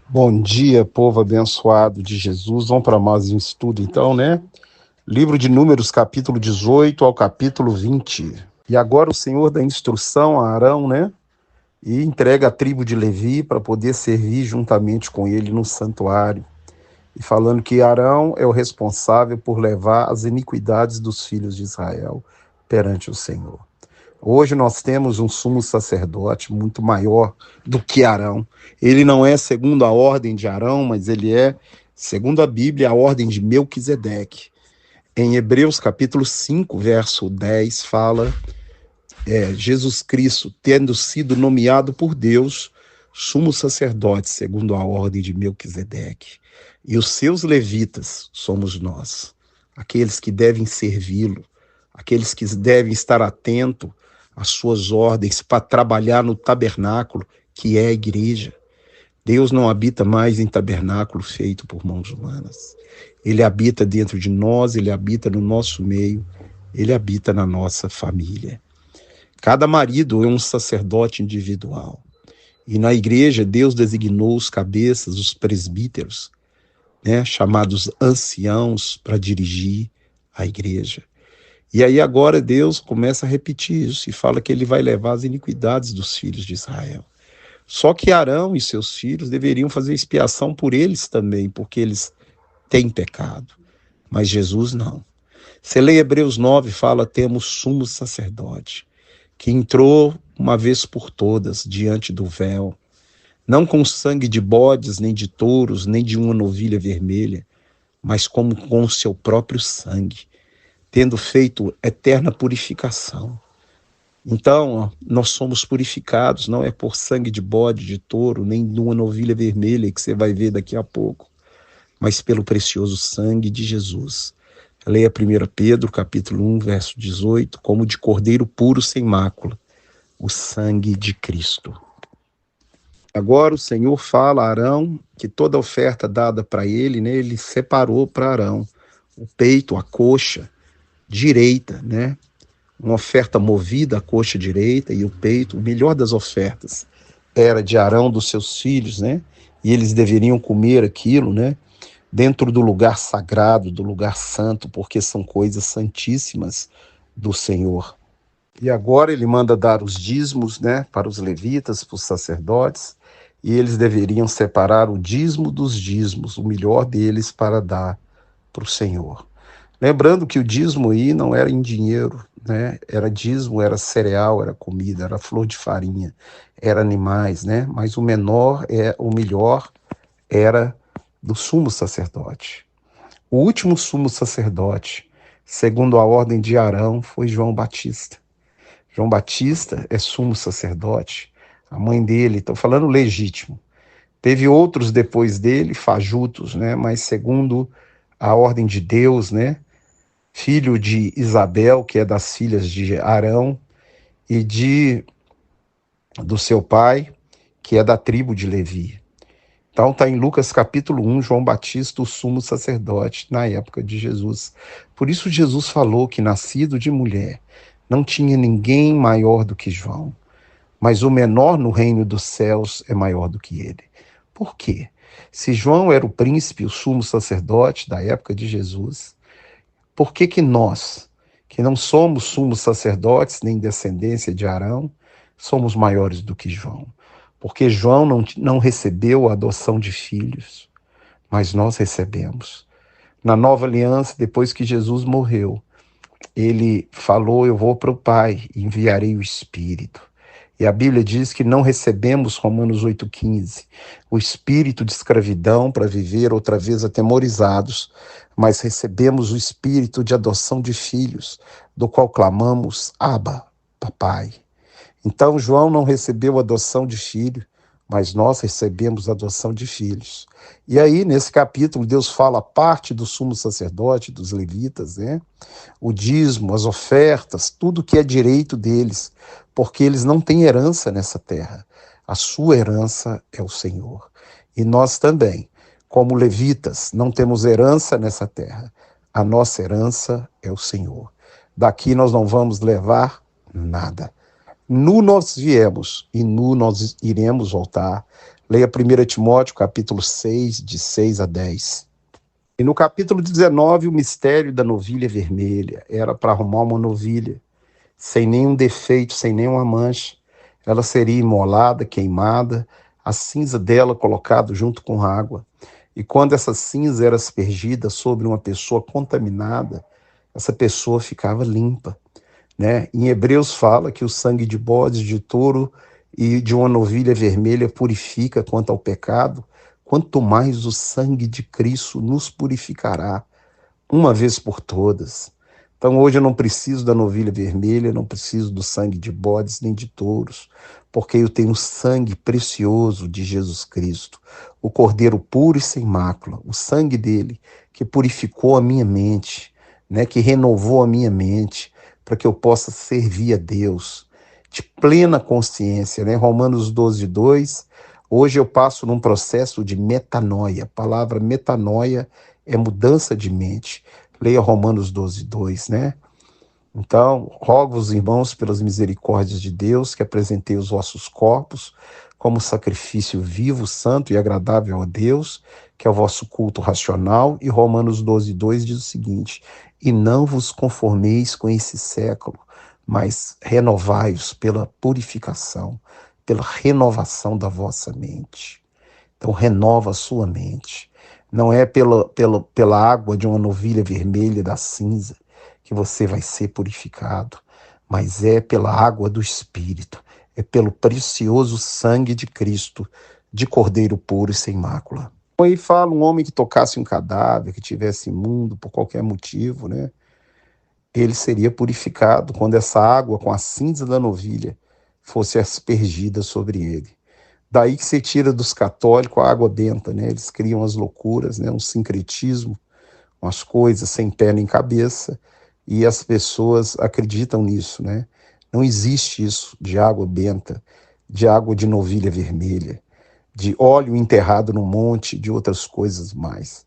Bom dia, povo abençoado de Jesus. Vamos para mais um estudo, então, né? Livro de Números, capítulo 18 ao capítulo 20. E agora o Senhor dá instrução a Arão, né? E entrega a tribo de Levi para poder servir juntamente com ele no santuário. E falando que Arão é o responsável por levar as iniquidades dos filhos de Israel perante o Senhor. Hoje nós temos um sumo sacerdote muito maior do que Arão. Ele não é segundo a ordem de Arão, mas ele é, segundo a Bíblia, a ordem de Melquisedeque. Em Hebreus capítulo 5, verso 10, fala Jesus Cristo, tendo sido nomeado por Deus, sumo sacerdote, segundo a ordem de Melquisedeque. E os seus levitas somos nós, aqueles que devem servi-lo, aqueles que devem estar atentos às suas ordens para trabalhar no tabernáculo, que é a igreja. Deus não habita mais em tabernáculo feito por mãos humanas. Ele habita dentro de nós, ele habita no nosso meio, ele habita na nossa família. Cada marido é um sacerdote individual. E na igreja, Deus designou os cabeças, os presbíteros, né, chamados anciãos, para dirigir a igreja. E aí agora Deus começa a repetir isso e fala que ele vai levar as iniquidades dos filhos de Israel. Só que Arão e seus filhos deveriam fazer expiação por eles também, porque eles têm pecado. Mas Jesus não. Você lê Hebreus 9, fala, temos sumo sacerdote, que entrou uma vez por todas diante do véu, não com sangue de bodes, nem de touros, nem de uma novilha vermelha, mas como com o seu próprio sangue, tendo feito eterna purificação. Então, nós somos purificados, não é por sangue de bode, de touro, nem de uma novilha vermelha que você vai ver daqui a pouco, mas pelo precioso sangue de Jesus. Leia 1 Pedro, capítulo 1, verso 18, como de cordeiro puro sem mácula, o sangue de Cristo. Agora o Senhor fala a Arão que toda oferta dada para ele, né, ele separou para Arão o peito, a coxa direita, né? Uma oferta movida, a coxa direita e o peito, o melhor das ofertas era de Arão, dos seus filhos, né? E eles deveriam comer aquilo, né? Dentro do lugar sagrado, do lugar santo, porque são coisas santíssimas do Senhor. E agora ele manda dar os dízimos, né, para os levitas, para os sacerdotes, e eles deveriam separar o dízimo dos dízimos, o melhor deles para dar para o Senhor. Lembrando que o dízimo aí não era em dinheiro, né? Era dízimo, era cereal, era comida, era flor de farinha, era animais, né? Mas o melhor era do sumo sacerdote. O último sumo sacerdote, segundo a ordem de Arão, foi João Batista. João Batista é sumo sacerdote. A mãe dele, estou falando legítimo. Teve outros depois dele, fajutos, né? Mas segundo a ordem de Deus, né? Filho de Isabel, que é das filhas de Arão, e do seu pai, que é da tribo de Levi. Então está em Lucas capítulo 1, João Batista, o sumo sacerdote, na época de Jesus. Por isso Jesus falou que nascido de mulher não tinha ninguém maior do que João, mas o menor no reino dos céus é maior do que ele. Por quê? Se João era o príncipe, o sumo sacerdote da época de Jesus, por que que nós, que não somos sumos sacerdotes nem descendência de Arão, somos maiores do que João? Porque João não recebeu a adoção de filhos, mas nós recebemos. Na nova aliança, depois que Jesus morreu, ele falou, eu vou para o Pai e enviarei o Espírito. E a Bíblia diz que não recebemos, Romanos 8,15, o espírito de escravidão para viver outra vez atemorizados, mas recebemos o espírito de adoção de filhos, do qual clamamos, Abba, papai. Então João não recebeu adoção de filho, mas nós recebemos adoção de filhos. E aí, nesse capítulo, Deus fala a parte do sumo sacerdote, dos levitas, né? O dízimo, as ofertas, tudo que é direito deles, porque eles não têm herança nessa terra. A sua herança é o Senhor. E nós também, como levitas, não temos herança nessa terra. A nossa herança é o Senhor. Daqui nós não vamos levar nada. Nu nós viemos e nu nós iremos voltar. Leia 1 Timóteo, capítulo 6, de 6 a 10. E no capítulo 19, o mistério da novilha vermelha. Era para arrumar uma novilha sem nenhum defeito, sem nenhuma mancha. Ela seria imolada, queimada, a cinza dela colocada junto com água. E quando essa cinza era aspergida sobre uma pessoa contaminada, essa pessoa ficava limpa, né? Em Hebreus fala que o sangue de bodes, de touro e de uma novilha vermelha purifica quanto ao pecado, quanto mais o sangue de Cristo nos purificará uma vez por todas. Então hoje eu não preciso da novilha vermelha, não preciso do sangue de bodes nem de touros, porque eu tenho o sangue precioso de Jesus Cristo, o Cordeiro puro e sem mácula, o sangue dele que purificou a minha mente, né, que renovou a minha mente, para que eu possa servir a Deus de plena consciência, né? Romanos 12, 2. Hoje eu passo num processo de metanoia. A palavra metanoia é mudança de mente. Leia Romanos 12, 2, né? Então, rogo-vos, irmãos, pelas misericórdias de Deus, que apresentei os vossos corpos como sacrifício vivo, santo e agradável a Deus, que é o vosso culto racional. E Romanos 12, 2 diz o seguinte: e não vos conformeis com esse século, mas renovai-os pela purificação, pela renovação da vossa mente. Então, renova a sua mente. Não é pela água de uma novilha vermelha da cinza que você vai ser purificado, mas é pela água do Espírito, é pelo precioso sangue de Cristo, de Cordeiro puro e sem mácula. Aí fala um homem que tocasse um cadáver, que tivesse imundo por qualquer motivo, né? Ele seria purificado quando essa água com a cinza da novilha fosse aspergida sobre ele. Daí que se tira dos católicos a água benta, né? Eles criam as loucuras, né? Um sincretismo, umas coisas sem pé nem cabeça, e as pessoas acreditam nisso, né? Não existe isso de água benta, de água de novilha vermelha, de óleo enterrado no monte, de outras coisas mais.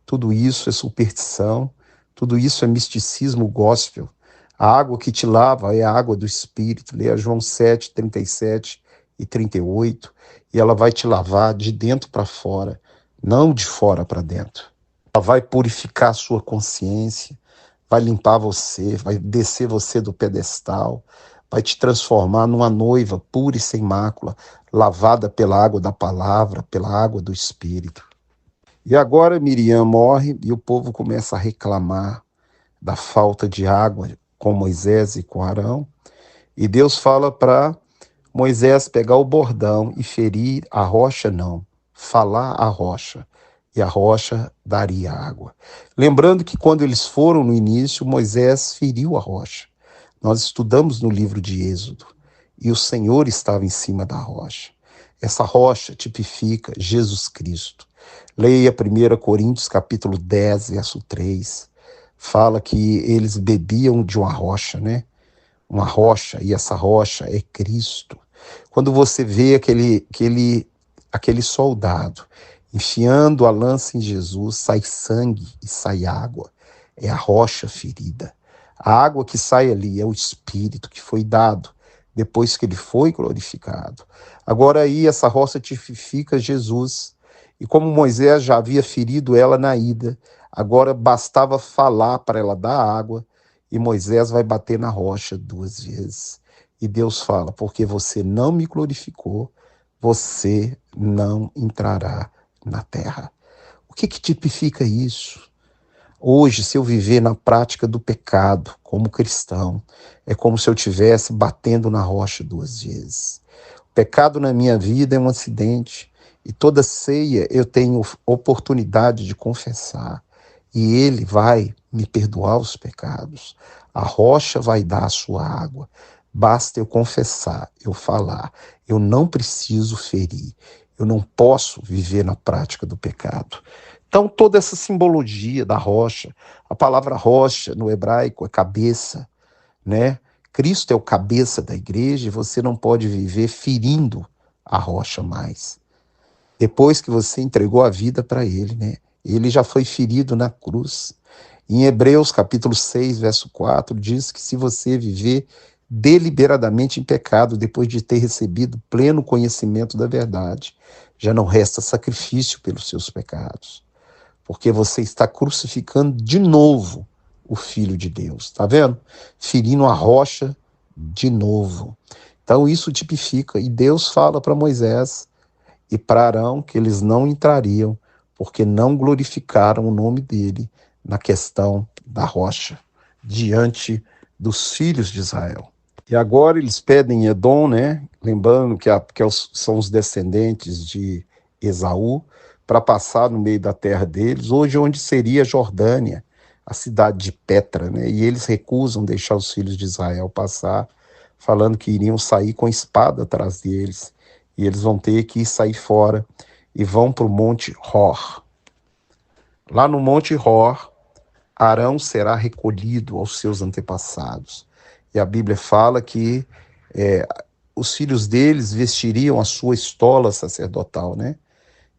Tudo isso é superstição, tudo isso é misticismo gospel. A água que te lava é a água do Espírito. Leia João 7, 37 e 38, e ela vai te lavar de dentro para fora, não de fora para dentro. Ela vai purificar a sua consciência, vai limpar você, vai descer você do pedestal, vai te transformar numa noiva pura e sem mácula, lavada pela água da palavra, pela água do Espírito. E agora Miriam morre e o povo começa a reclamar da falta de água com Moisés e com Arão. E Deus fala para Moisés pegar o bordão e ferir a rocha, não, falar a rocha. E a rocha daria água. Lembrando que quando eles foram no início, Moisés feriu a rocha. Nós estudamos no livro de Êxodo. E o Senhor estava em cima da rocha. Essa rocha tipifica Jesus Cristo. Leia 1 Coríntios capítulo 10, verso 3. Fala que eles bebiam de uma rocha, né? Uma rocha, e essa rocha é Cristo. Quando você vê aquele soldado enfiando a lança em Jesus, sai sangue e sai água. É a rocha ferida. A água que sai ali é o Espírito que foi dado depois que ele foi glorificado. Agora aí essa rocha tipifica Jesus. E como Moisés já havia ferido ela na ida, agora bastava falar para ela dar água, e Moisés vai bater na rocha 2 vezes. E Deus fala: porque você não me glorificou, você não entrará na terra. O que tipifica isso? Hoje, se eu viver na prática do pecado como cristão, é como se eu estivesse batendo na rocha 2 vezes. O pecado na minha vida é um acidente, e toda ceia eu tenho oportunidade de confessar, e Ele vai me perdoar os pecados. A rocha vai dar a sua água. Basta eu confessar, eu falar. Eu não preciso ferir. Eu não posso viver na prática do pecado. Então, toda essa simbologia da rocha, a palavra rocha no hebraico é cabeça, né? Cristo é o cabeça da igreja e você não pode viver ferindo a rocha mais. Depois que você entregou a vida para ele, né? Ele já foi ferido na cruz. Em Hebreus capítulo 6, verso 4, diz que se você viver deliberadamente em pecado, depois de ter recebido pleno conhecimento da verdade. Já não resta sacrifício pelos seus pecados, porque você está crucificando de novo o Filho de Deus, tá vendo? Ferindo a rocha de novo. Então isso tipifica, e Deus fala para Moisés e para Arão que eles não entrariam, porque não glorificaram o nome dele na questão da rocha, diante dos filhos de Israel. E agora eles pedem Edom, né? Lembrando que são os descendentes de Esaú, para passar no meio da terra deles, hoje onde seria Jordânia, a cidade de Petra, né? E eles recusam deixar os filhos de Israel passar, falando que iriam sair com espada atrás deles, e eles vão ter que sair fora e vão para o Monte Hor. Lá no Monte Hor, Arão será recolhido aos seus antepassados. E a Bíblia fala que os filhos deles vestiriam a sua estola sacerdotal, né?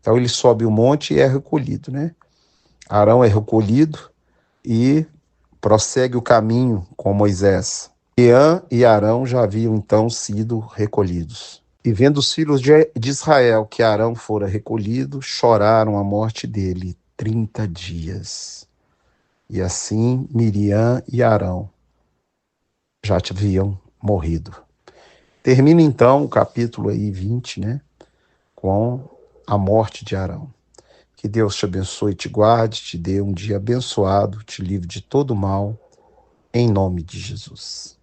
Então ele sobe o monte e é recolhido, né? Arão é recolhido e prossegue o caminho com Moisés. Eã e Arão já haviam então sido recolhidos. E vendo os filhos de Israel que Arão fora recolhido, choraram a morte dele 30 dias. E assim Miriam e Arão já haviam morrido. Termina então o capítulo aí 20, né, com a morte de Arão. Que Deus te abençoe, te guarde, te dê um dia abençoado, te livre de todo mal, em nome de Jesus.